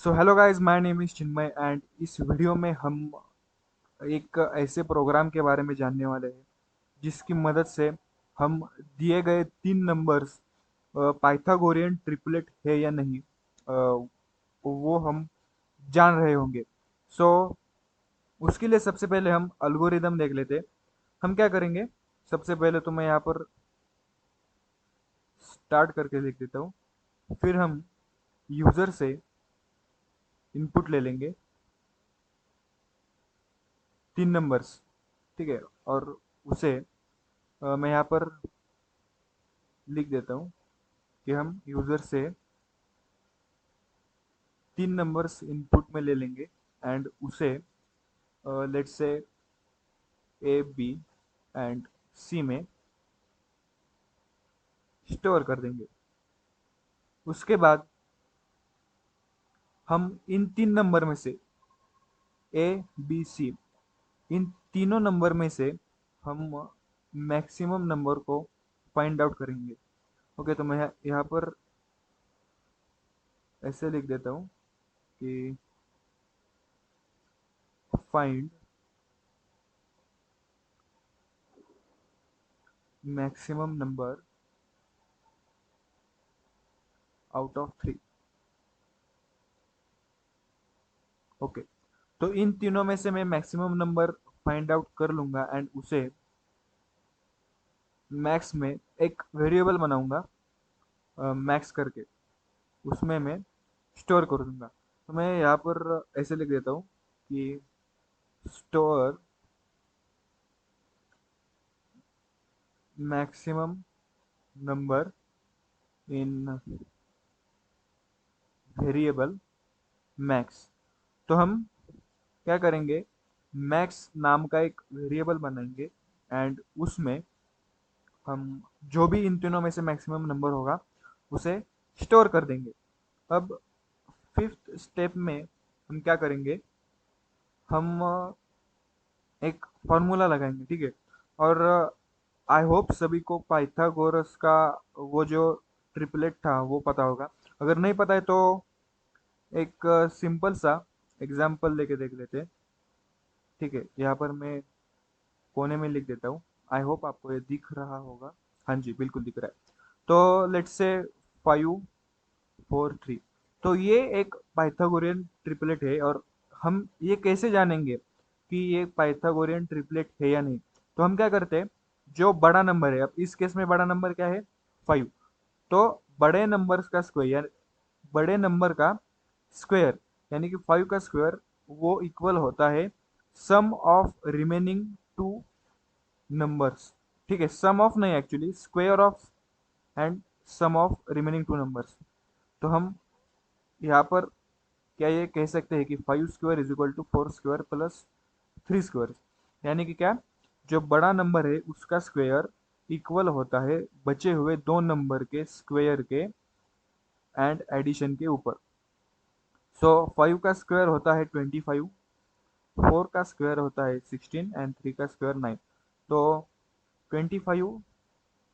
So hello guys, my name is Chinmay and इस video में हम एक ऐसे प्रोग्राम के बारे में जानने वाले हैं जिसकी मदद से हम दिए गए तीन नंबर्स पाइथागोरियन ट्रिपलेट है या नहीं, वो हम जान रहे होंगे। सो उसके लिए सबसे पहले हम अल्गोरिदम देख लेते हैं। हम क्या करेंगे, सबसे पहले तो मैं यहाँ पर स्टार्ट करके लिख देता हूँ। फिर हम यूज़र से इनपुट ले लेंगे, तीन नंबर्स, ठीक है। और उसे मैं यहाँ पर लिख देता हूँ कि हम यूज़र से तीन नंबर्स इनपुट में ले लेंगे एंड उसे let's say A B and सी में स्टोर कर देंगे। उसके बाद हम इन तीन नंबर में से ए बी सी, इन तीनों नंबर में से हम मैक्सिमम नंबर को फाइंड आउट करेंगे। ओके, तो मैं यहाँ पर ऐसे लिख देता हूँ कि find maximum number out of three. Okay, तो इन तीनों में से मैं मैक्सिमम नंबर फाइंड आउट कर लूंगा एंड उसे मैक्स में एक वेरिएबल बनाऊंगा, मैक्स करके उसमें मैं स्टोर कर दूंगा। तो मैं यहाँ पर ऐसे लिख देता हूँ कि store maximum number in variable max. तो हम क्या करेंगे, मैक्स नाम का एक वेरिएबल बनाएंगे एंड उसमें हम जो भी इन तीनों में से मैक्सिमम नंबर होगा उसे स्टोर कर देंगे। अब फिफ्थ स्टेप में हम क्या करेंगे, हम एक फॉर्मूला लगाएंगे, ठीक है। और आई होप सभी को पाइथागोरस का वो जो ट्रिपलेट था वो पता होगा। अगर नहीं पता है तो एक सिंपल सा एग्जाम्पल लेके देख लेते हैं, ठीक है। यहाँ पर मैं कोने में लिख देता हूँ। आई होप आपको ये दिख रहा होगा। हाँ जी, बिल्कुल दिख रहा है। तो लेट्स से 5 4 3। तो ये एक पाइथागोरियन ट्रिपलेट है और हम ये कैसे जानेंगे कि ये पाइथागोरियन ट्रिपलेट है या नहीं। तो हम क्या करते हैं, जो बड़ा नंबर है, अब इस केस में बड़ा नंबर क्या है, 5। तो बड़े नंबर का स्क्वायर, बड़े नंबर का स्क्वायर यानी कि 5 का स्क्वायर वो इक्वल होता है sum of remaining two numbers, ठीक है। सम ऑफ नहीं, actually square of and sum of remaining two numbers. तो हम यहाँ पर क्या ये कह सकते हैं कि 5 square is equal to 4 square plus 3 square, यानी कि क्या, जो बड़ा नंबर है उसका स्क्वायर इक्वल होता है बचे हुए दो नंबर के स्क्वायर के एंड एडिशन के ऊपर। सो 5 का स्क्वायर होता है 25, 4 का स्क्वायर होता है 16 एंड 3 का स्क्वायर 9। तो 25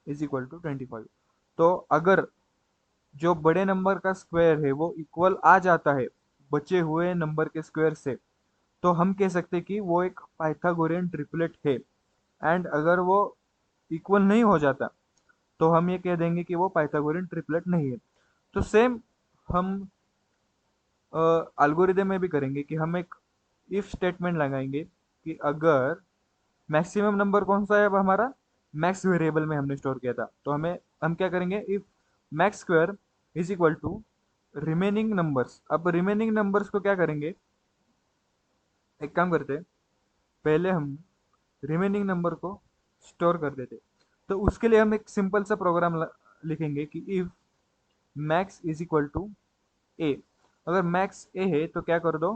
इज इक्वल टू 25। तो अगर जो बड़े नंबर का स्क्वायर है वो इक्वल आ जाता है बचे हुए नंबर के स्क्वायर से, तो हम कह सकते हैं कि वो एक पाइथागोरियन ट्रिपलेट है। एंड अगर वो इक्वल नहीं हो जाता तो हम ये कह देंगे कि वो पाइथागोरियन ट्रिपलेट नहीं है। तो सेम हम एल्गोरिदम में भी करेंगे कि हम एक इफ स्टेटमेंट लगाएंगे कि अगर मैक्सिमम नंबर कौन सा है, अब हमारा मैक्स वेरिएबल में हमने स्टोर किया था, तो हम क्या करेंगे, if max square is equal to remaining numbers. अब रिमेनिंग नंबर्स को क्या करेंगे, एक काम करते हैं, पहले हम रिमेनिंग नंबर को स्टोर कर देते। तो उसके लिए हम एक सिंपल सा प्रोग्राम लिखेंगे कि if max is equal to A. अगर मैक्स ए है तो क्या कर दो,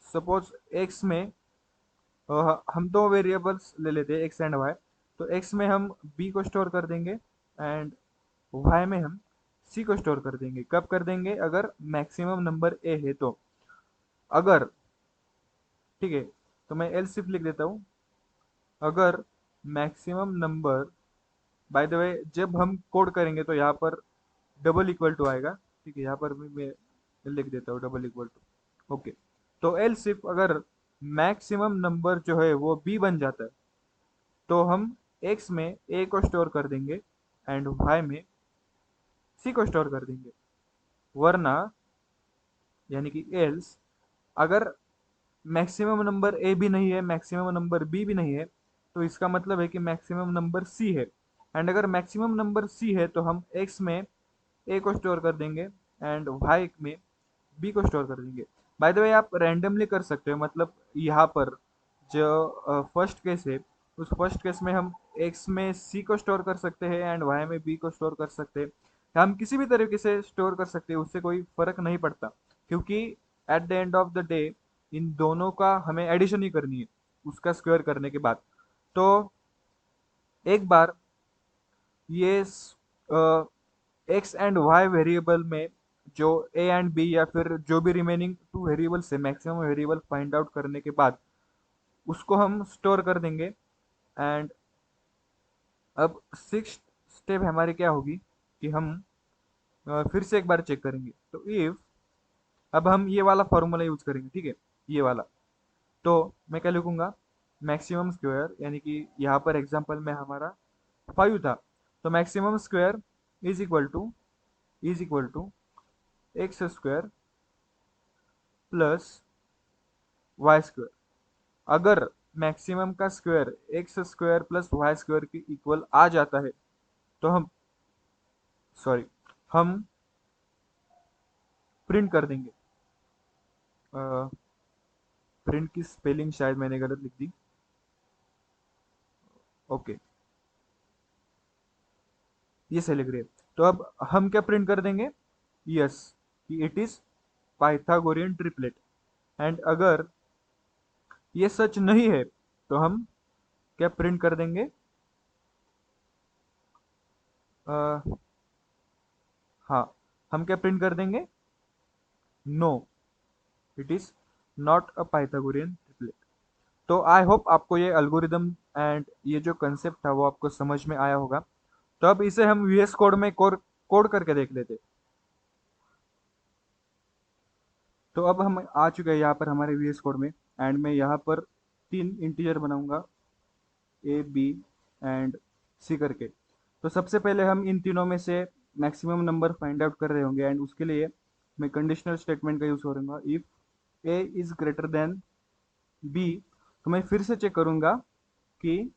सपोज एक्स में हम दो वेरिएबल्स ले लेते हैं, एक्स एंड वाई। तो एक्स में हम बी को स्टोर कर देंगे एंड वाई में हम सी को स्टोर कर देंगे। कब कर देंगे, अगर मैक्सिमम नंबर ए है तो। अगर, ठीक है, तो मैं एल सिर्फ लिख देता हूँ, अगर maximum number, by the way जब हम कोड करेंगे तो यहाँ पर डबल इक्वल टू आएगा, ठीक है। यहाँ पर भी मैं लिख देता हूँ डबल इक्वल टू। ओके, तो एल सिर्फ अगर मैक्सिमम नंबर जो है वो बी बन जाता है तो हम एक्स में ए को स्टोर कर देंगे एंड वाई में सी को स्टोर कर देंगे। वरना यानी कि एल्स अगर मैक्सिमम नंबर ए भी नहीं है, मैक्सिमम नंबर बी भी नहीं है, तो इसका मतलब है कि मैक्सिमम नंबर सी है। एंड अगर मैक्सिमम नंबर सी है तो हम एक्स में ए को स्टोर कर देंगे एंड वाई में बी को स्टोर कर देंगे। बाय द वे आप रैंडमली कर सकते हो, मतलब यहाँ पर जो फर्स्ट केस है उस फर्स्ट केस में हम एक्स में सी को स्टोर कर सकते हैं एंड वाई में बी को स्टोर कर सकते हैं। हम किसी भी तरीके से स्टोर कर सकते हैं, उससे कोई फर्क नहीं पड़ता, क्योंकि at the end of the day in दोनों का हमें एडिशन ही करनी है उसका स्क्वायर करने के बाद। तो एक बार ये एक्स एंड वाई वेरिएबल में जो ए एंड बी या फिर जो भी रिमेनिंग टू वेरिएबल से मैक्सिमम वेरिएबल फाइंड आउट करने के बाद उसको हम स्टोर कर देंगे। एंड अब सिक्स स्टेप हमारी क्या होगी कि हम फिर से एक बार चेक करेंगे। तो इफ अब हम ये वाला फॉर्मूला यूज करेंगे, ठीक है, ये वाला। तो मैं क्या लिखूंगा, मैक्सिमम स्क्वायर, यानी कि यहाँ पर एग्जांपल में हमारा 5 था, तो maximum square is equal to x square plus y square. अगर मैक्सिमम का square x square plus y square के इक्वल आ जाता है तो हम प्रिंट कर देंगे। प्रिंट की स्पेलिंग शायद मैंने गलत लिख दी। ओके, ये सही लिख रही है। तो अब हम क्या प्रिंट कर देंगे, यस, कि it is Pythagorean triplet. And अगर ये सच नहीं है तो हम क्या प्रिंट कर देंगे, अ, हाँ, हम क्या प्रिंट कर देंगे, no, it is not a Pythagorean triplet. तो आई होप आपको ये एल्गोरिदम एंड ये जो कंसेप्ट था वो आपको समझ में आया होगा। तो अब इसे हम वीएस कोड में कोड कोड करके देख लेते। तो अब हम आ चुके हैं यहाँ पर हमारे वीएस कोड में एंड मैं यहाँ पर 3 इंटीजर बनाऊंगा, ए बी एंड सी करके। तो सबसे पहले हम इन तीनों में से मैक्सिमम नंबर फाइंड आउट कर रहे होंगे एंड उसके लिए मैं कंडीशनल स्टेटमेंट का यूज़ करूँगा। If a is greater than b, तो मैं फिर से चेक करूँगा कि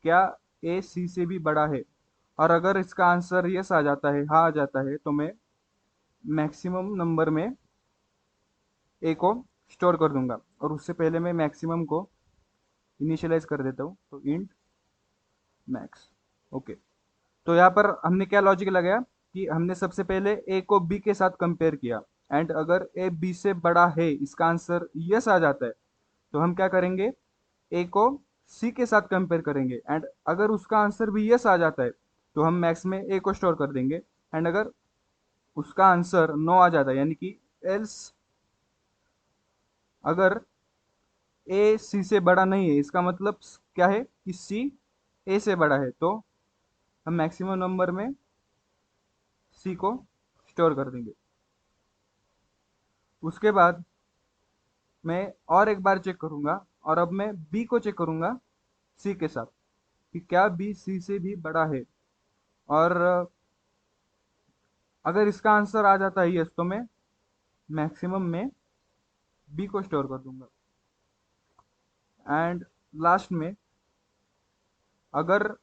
क्या ए सी से भी बड़ा है। और अगर इसका आंसर यस आ जाता है, हाँ आ जाता है, तो मैं मैक्सिमम नंबर में ए को स्टोर कर दूंगा। और उससे पहले मैं मैक्सिमम को इनिशियलाइज कर देता हूँ, तो इंट मैक्स। ओके, तो यहाँ पर हमने क्या लॉजिक लगाया कि हमने सबसे पहले ए को बी के साथ कंपेयर किया एंड अगर ए बी से बड़ा है, इसका आंसर यस आ जाता है, तो हम क्या करेंगे, ए को सी के साथ कंपेयर करेंगे एंड अगर उसका आंसर भी यस आ जाता है तो हम मैक्स में ए को स्टोर कर देंगे। एंड अगर उसका आंसर नो आ जाता है, यानी कि एल्स अगर ए सी से बड़ा नहीं है, इसका मतलब क्या है कि सी ए से बड़ा है, तो हम मैक्सिमम नंबर में सी को स्टोर कर देंगे। उसके बाद मैं और एक बार चेक करूंगा और अब मैं बी को चेक करूंगा सी के साथ कि क्या बी सी से भी बड़ा है। और अगर इसका आंसर आ जाता है यस, तो मैं मैक्सिमम में बी को स्टोर कर दूंगा। एंड लास्ट में अगर,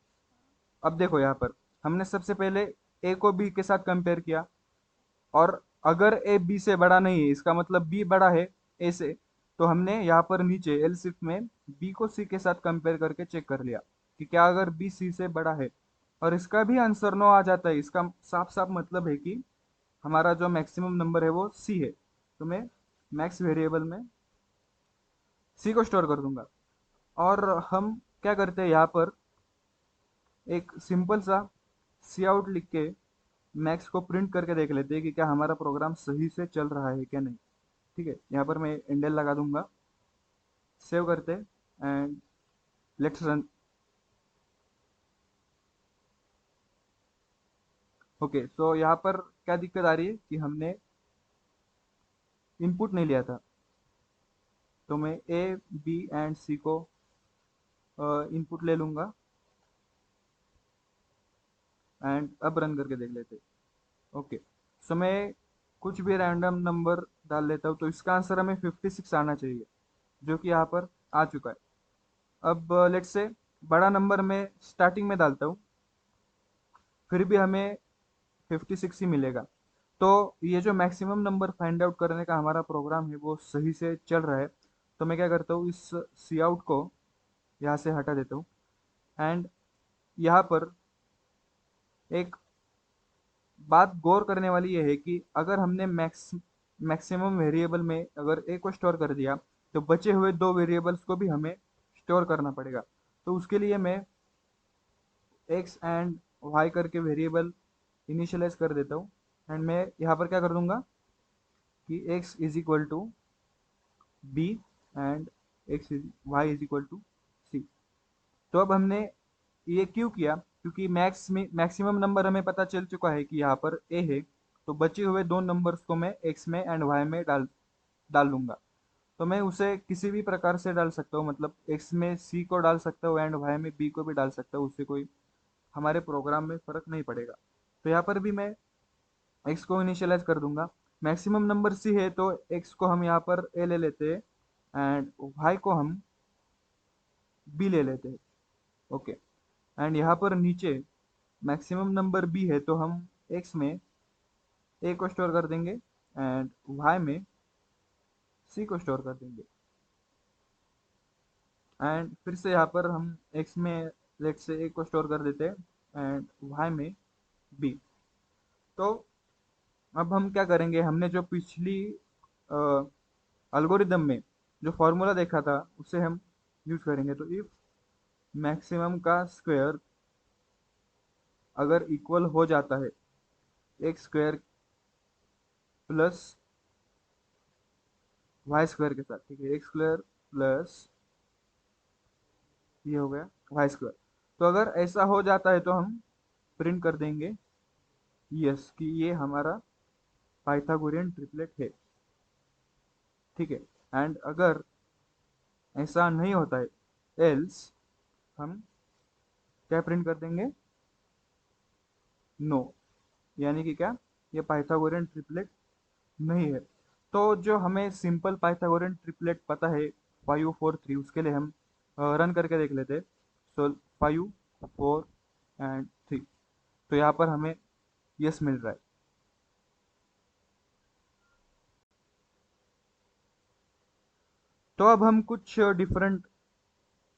अब देखो यहाँ पर हमने सबसे पहले ए को बी के साथ कंपेयर किया और अगर ए बी से बड़ा नहीं है, इसका मतलब बी बड़ा है ए से, तो हमने यहाँ पर नीचे एल शिफ्ट में बी को सी के साथ कंपेयर करके चेक कर लिया कि क्या अगर बी सी से बड़ा है और इसका भी आंसर नो आ जाता है, इसका साफ साफ मतलब है कि हमारा जो मैक्सिमम नंबर है वो सी है। तो मैं मैक्स वेरिएबल में सी को स्टोर कर दूंगा। और हम क्या करते हैं यहाँ पर, एक सिंपल सा सी आउट लिख के मैक्स को प्रिंट करके देख लेते हैं कि क्या हमारा प्रोग्राम सही से चल रहा है क्या नहीं। ठीक है, यहाँ पर मैं इंडेल लगा दूंगा, सेव करते एंड लेट्स रन। ओके, तो यहाँ पर क्या दिक्कत आ रही है कि हमने इनपुट नहीं लिया था, तो मैं ए बी एंड सी को इनपुट ले लूँगा एंड अब रन करके देख लेते। ओके, सो मैं कुछ भी रैंडम नंबर डाल लेता हूँ, तो इसका आंसर हमें 56 आना चाहिए, जो कि यहाँ पर आ चुका है। अब लेट्स से बड़ा नंबर मैं स्टार्टिंग में डालता हूँ, फिर भी हमें 56 ही मिलेगा। तो ये जो मैक्सिमम नंबर फाइंड आउट करने का हमारा प्रोग्राम है वो सही से चल रहा है। तो मैं क्या करता हूँ, इस सी आउट को यहाँ से हटा देता हूँ एंड यहाँ पर एक बात गौर करने वाली ये है कि अगर हमने मैक्सिमम वेरिएबल में अगर ए को स्टोर कर दिया, तो बचे हुए दो वेरिएबल्स को भी हमें स्टोर करना पड़ेगा। तो उसके लिए मैं एक्स एंड वाई करके वेरिएबल इनिशियलाइज कर देता हूँ एंड मैं यहाँ पर क्या कर दूंगा कि x is equal to B and y is equal to C. तो अब हमने ये क्यों किया, क्योंकि मैक्सिमम नंबर हमें पता चल चुका है कि यहाँ पर a है, तो बचे हुए दो नंबर्स को मैं x में एंड y में डाल लूँगा। तो मैं उसे किसी भी प्रकार से डाल सकता हूँ, मतलब x में c को डाल सकता हूँ एंड y में b को भी डाल सकता हूँ, उससे कोई हमारे प्रोग्राम में फ़र्क नहीं पड़ेगा। तो यहाँ पर भी मैं x को इनिशियलाइज कर दूंगा। मैक्सिमम नंबर c है, तो x को हम यहाँ पर a ले लेते हैं एंड y को हम b ले लेते हैं। ओके, एंड यहाँ पर नीचे मैक्सिमम नंबर b है, तो हम x में a को स्टोर कर देंगे एंड y में c को स्टोर कर देंगे एंड फिर से यहाँ पर हम x में लेट से a को स्टोर कर देते हैं एंड y में b। तो अब हम क्या करेंगे, हमने जो पिछली एल्गोरिदम में जो फॉर्मूला देखा था उसे हम यूज करेंगे। तो इफ मैक्सिमम का स्क्वायर अगर इक्वल हो जाता है x square plus y square के साथ, ठीक है, एक्स स्क्वायर प्लस ये हो गया वाई स्क्वायर। तो अगर ऐसा हो जाता है तो हम प्रिंट कर देंगे यस कि ये हमारा पाइथागोरियन ट्रिपलेट है, ठीक है। एंड अगर ऐसा नहीं होता है एल्स हम क्या प्रिंट कर देंगे, नो, यानी कि क्या, ये पाइथागोरियन ट्रिपलेट नहीं है। तो जो हमें सिंपल पाइथागोरियन ट्रिपलेट पता है 5 4 3, उसके लिए हम रन करके देख लेते हैं। सो 5 4 एंड 3, तो यहाँ पर हमें यस मिल रहा है। तो अब हम कुछ डिफरेंट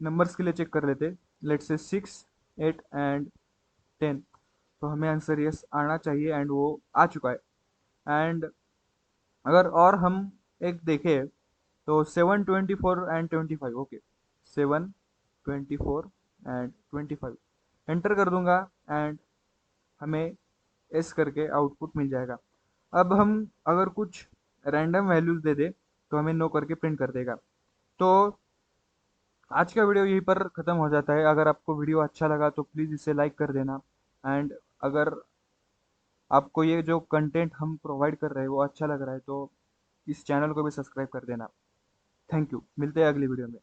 नंबर्स के लिए चेक कर लेते हैं। लेट्स से 6 8 एंड 10, तो हमें आंसर यस आना चाहिए एंड वो आ चुका है। एंड अगर और हम एक देखें तो 7 24 एंड 25, ओके, 7 24 एंड 25 एंटर कर दूंगा एंड हमें एस करके आउटपुट मिल जाएगा। अब हम अगर कुछ रैंडम वैल्यूज दे दे तो हमें नो करके प्रिंट कर देगा। तो आज का वीडियो यहीं पर ख़त्म हो जाता है। अगर आपको वीडियो अच्छा लगा तो प्लीज़ इसे लाइक कर देना एंड अगर आपको ये जो कंटेंट हम प्रोवाइड कर रहे हैं वो अच्छा लग रहा है तो इस चैनल को भी सब्सक्राइब कर देना। थैंक यू, मिलते हैं अगली वीडियो में।